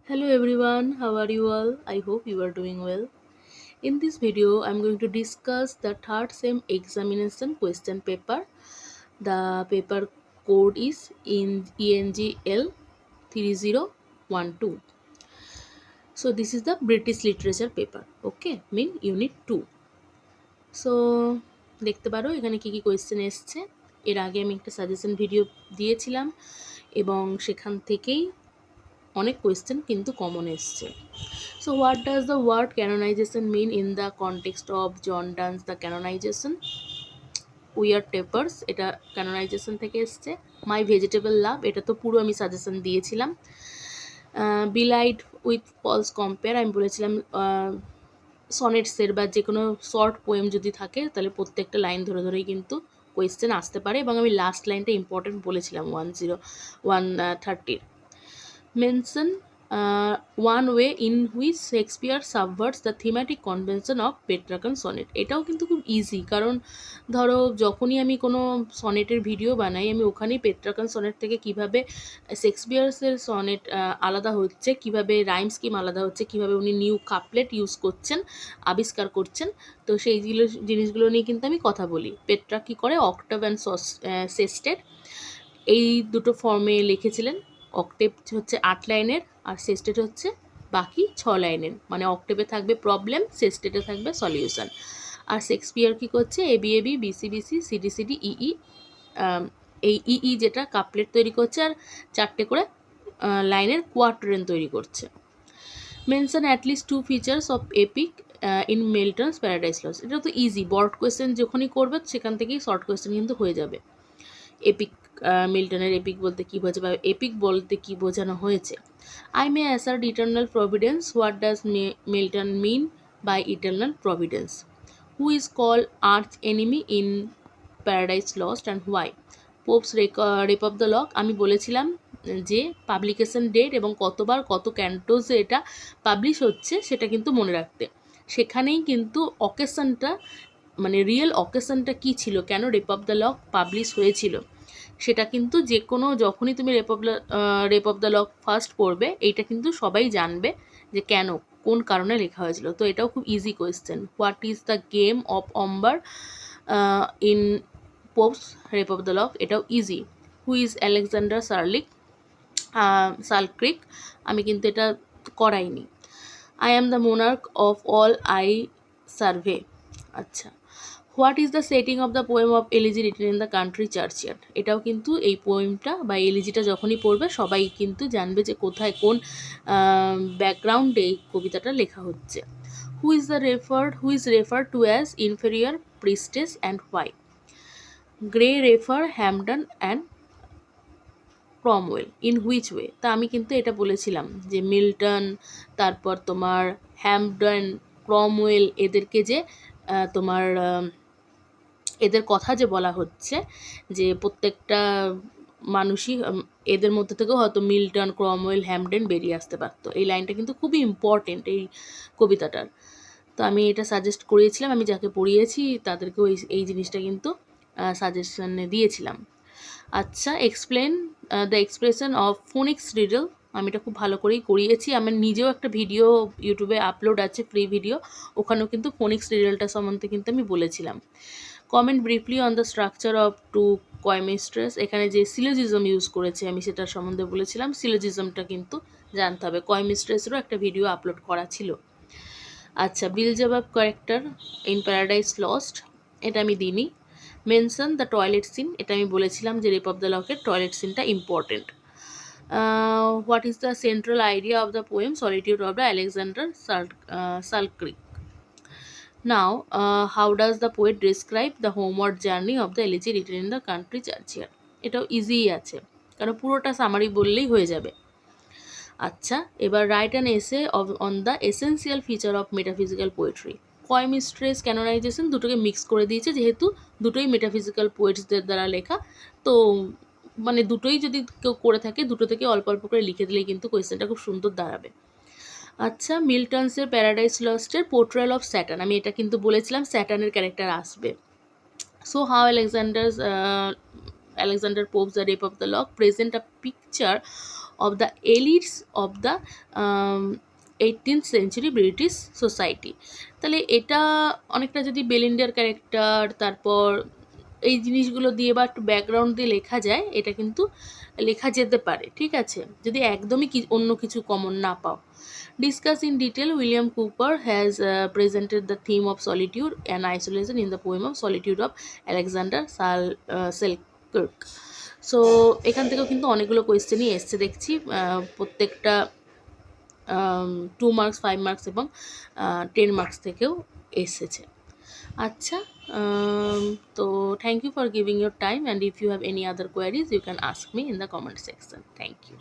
Hello everyone, how are you all? I hope you are doing well. In this video, I'm going to discuss the third sem examination question paper. The paper code is in ENGL 3012. So this is the British literature paper. Okay, mean unit 2. So দেখতে পারো এখানে কি কি question এসছে। এর আগে আমি একটা সাজেশন ভিডিও দিয়েছিলাম এবং সেখান থেকেই অনেক কোয়েশ্চেন কিন্তু কমন এসছে। So what does the word canonization mean in the context of John Donne's The Canonization? Weird Tapers, এটা canonization থেকে এসছে। My Vegetable Love, এটা তো পুরো আমি সাজেশন দিয়েছিলাম। Belied with False Compare, আমি বলেছিলাম সনেটসের বা যে কোনো শর্ট পোয়েম যদি থাকে তাহলে প্রত্যেকটা লাইন ধরে ধরেই কিন্তু কোয়েশ্চেন আসতে পারে, এবং আমি লাস্ট লাইনটা ইম্পর্টেন্ট বলেছিলাম 130 mention one way in which Shakespeare subverts the thematic convention of Petrarchan sonnet. এটাও কিন্তু খুব ইজি, কারণ ধরো যখনই আমি কোনো সনেটের ভিডিও বানাই আমি ওখানেই পেট্রাকান সনেট থেকে কিভাবে শেক্সপিয়ার্সের সনেট আলাদা হচ্ছে, কিভাবে রাইম স্কিম আলাদা হচ্ছে, কিভাবে উনি নিউ কাপলেট ইউজ করছেন, আবিষ্কার করছেন, তো সেই জিনিসগুলো নিয়ে কিন্তু আমি কথা বলি। পেট্রা কী করে, অক্টাভ অ্যান্ড সেস্টেড এই দুটো ফর্মে লিখেছিলেন। অক্টেভ হচ্ছে 8 লাইনের আর সেস্টেট হচ্ছে বাকি 6 লাইনের, মানে অক্টেভে থাকবে প্রবলেম, সেস্টেটে থাকবে সলিউশন। আর শেক্সপিয়ার কী করছে, AB BC BC CD CD EE, এই ইই যেটা কাপলেট তৈরি করছে আর 4টে করে লাইনের কোয়ার্টারেন তৈরি করছে। Mention at least 2 features of epic in Milton's Paradise Lost, এটা তো ইজি, বড় কোয়েশ্চেন যখনই করবে সেখান থেকেই শর্ট কোয়েশ্চেন কিন্তু হয়ে যাবে। এপিক, মিল্টনের এপিক বলতে কী বোঝে বা এপিক বলতে কী বোঝানো হয়েছে। I may assert eternal providence, what does Milton mean by eternal providence, who is call arch enemy in Paradise Lost and why, Pope's rape of the Lock, আমি বলেছিলাম যে পাবলিকেশন ডেট এবং কতবার কত ক্যান্টোজে এটা পাবলিশ হচ্ছে সেটা কিন্তু মনে রাখতে। সেখানেই কিন্তু অকেশনটা, মানে রিয়েল অকেশনটা কী ছিল, কেন rape of the lock publish হয়েছিল, সেটা কিন্তু যে কোনো যখনই তুমি rape of the lock first পড়বে এইটা কিন্তু সবাই জানবে যে কেন, কোন কারণে লেখা হয়েছিল। তো এটাও খুব easy question. What is the game of ombre in Pope's rape of the lock, এটাও easy. Who is Alexander Selkirk, আমি কিন্তু এটা করাইনি। I am the monarch of all I survey, আচ্ছা। What is the setting of the poem of elegy written in the country churchyard, এটাও কিন্তু এই পোয়েমটা বা এলিজিটা যখনই পড়বে সবাই কিন্তু জানবে যে কোথায় কোন ব্যাকগ্রাউন্ডে এই কবিতাটা লেখা হচ্ছে। Who is referred to as inferior priestess and why, Gray refer Hampden and Cromwell, in which way, তা আমি কিন্তু এটা বলেছিলাম যে মিল্টন, তারপর তোমার হ্যামডন, ক্রমওয়েল, এদেরকে যে তোমার এদের কথা যে বলা হচ্ছে যে প্রত্যেকটা মানুষই এদের মধ্যে থেকেও হয়তো মিল্টন, ক্রমওয়েল, হ্যামডেন বেরিয়ে আসতে পারতো। এই লাইনটা কিন্তু খুবই ইম্পর্টেন্ট এই কবিতাটার। তো আমি এটা সাজেস্ট করিয়েছিলাম, আমি যাকে পড়িয়েছি তাদেরকেও এই জিনিসটা কিন্তু সাজেশনে দিয়েছিলাম। আচ্ছা, explain the expression of Phoenix riddle, আমি এটা খুব ভালো করেই করিয়েছি। আমার নিজেও একটা ভিডিও ইউটিউবে আপলোড আছে, ফ্রি ভিডিও, ওখানেও কিন্তু ফোনিক্স রিডলটা সম্বন্ধে কিন্তু আমি বলেছিলাম। Comment briefly on the structure of to coy mistress, এখানে যে সিলোজিজম ইউজ করেছে আমি সেটার সম্বন্ধে বলেছিলাম, সিলোজিজমটা কিন্তু জানতে হবে। কয়মিস্ট্রেসেরও একটা ভিডিও আপলোড করা ছিল। আচ্ছা, বিলজেবাব ক্যারেক্টার ইন প্যারাডাইস লস্ট, এটা আমি দিইনি। মেনশন দ্য টয়লেট সিন, এটা আমি বলেছিলাম যে রেপ অফ দ্য লকের টয়লেট সিনটা important. What is the central idea of the poem solitude of the Alexander Selkirk, now how does the poet describe the homeward journey of the elegy written in the country churchyard, এটাও ইজিই আছে কারণ পুরোটা summary বললেই হয়ে যাবে। আচ্ছা, এবার write an essay on the essential feature of metaphysical poetry. Coy mistress canonization দুটোকে মিক্স করে দিয়েছে, যেহেতু দুটোই মেটাফিজিক্যাল পোয়েটসদের দ্বারা লেখা, তো মানে দুটোই যদি কেউ করে থাকে দুটো থেকে অল্প অল্প করে লিখে দিলেই কিন্তু কোয়েশ্চেনটা খুব সুন্দর দাঁড়াবে। আচ্ছা, মিল্টনসের প্যারাডাইস লস্টের পোর্ট্রেল অফ স্যাটার্ন, আমি এটা কিন্তু বলেছিলাম স্যাটার্নের ক্যারেক্টার আসবে। So how Alexander popes the rape of the lock present a picture of the elites of the 18th century British society। তাহলে এটা অনেকটা যদি বেলিন্ডার ক্যারেক্টার তারপর এই জিনিসগুলো দিয়ে বা একটু ব্যাকগ্রাউন্ড দিয়ে লেখা যায়, এটা কিন্তু লেখা যেতে পারে, ঠিক আছে, যদি একদমই অন্য কিছু কমন না পাও। Discuss in detail, William Cooper has presented the theme of solitude and isolation in the poem of Solitude of Alexander Selkirk। So এখান থেকেও কিন্তু অনেকগুলো কোয়েশ্চেনই এসছে দেখছি, প্রত্যেকটা 2 মার্কস, 5 মার্কস এবং 10 মার্কস থেকেও এসেছে। আচ্ছা, তো thank you for giving your time, and if you have any other queries you can ask me in the comment section. Thank you.